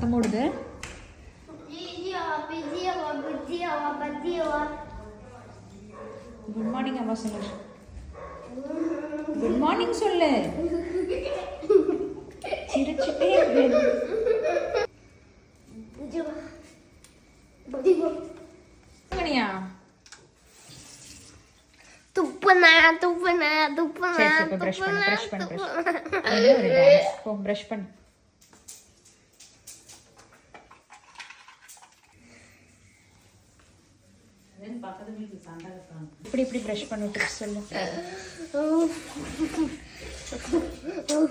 சத்தம் போடுது. Good morning அம்மா சொல்லு. குட் மார்னிங் சொல்லு. சிரிச்சுட்டே இருக்கு. துப்புனா சரி பிரஷ் பண்ணு. போ பிரஷ் பண்ணு. இப்படி பிரஷ் பண்ணிட்டு சொல்லு.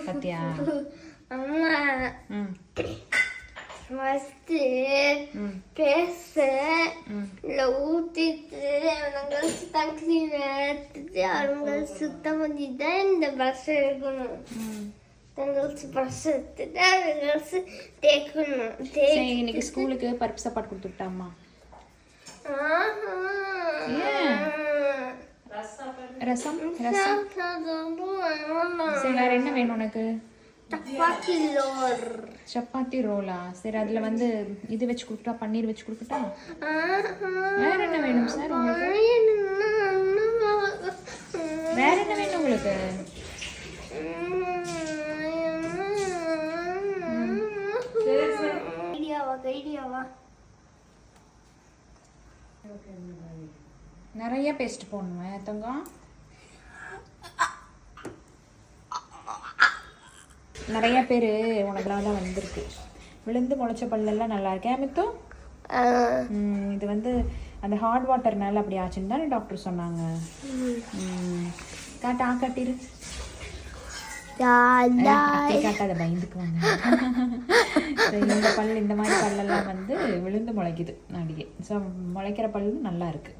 பத்தியா அம்மா ஃபஸ்ட்டு பேச ஊற்றிட்டு அவங்க தண்ணியில் எடுத்துட்டு அவங்க சுத்தம் பண்ணி தான் இந்த ப்ரஷ் எடுக்கணும். தங்களுக்கு ப்ரஷ் எடுத்துட்டு அதுங்களுக்கு தேய்க்கணும். இன்னைக்கு ஸ்கூலுக்கு பருப்பு சாப்பாடு கொடுத்துட்டாம்மா. ரசம் சரி, வேற என்ன வேணும் உனக்கு? சப்பாத்தி ரோலா? சரி, அதுல வந்து இது வச்சு கொடுக்கட்டா, பன்னீர் வச்சு கொடுக்கட்டா? வேற என்ன வேணும் சார் உங்களுக்கு? வேற என்ன வேணும் உங்களுக்கு? நிறைய பேஸ்ட் போடணும் தங்கம். நிறைய பேர் உனக்குலாம் தான் வந்திருக்கு. விழுந்து முளைச்ச பல்லெல்லாம் நல்லா இருக்கேன் மித்து. இது வந்து அந்த ஹாட் வாட்டர்னால அப்படி ஆச்சுன்னு தானே டாக்டர் சொன்னாங்க. காட்டிரு. காட்டாத பயந்துக்குவாங்க. இந்த பல், இந்த மாதிரி பல்லெல்லாம் வந்து விழுந்து முளைக்குது அடியே. ஸோ முளைக்கிற பல்லு நல்லா இருக்கு.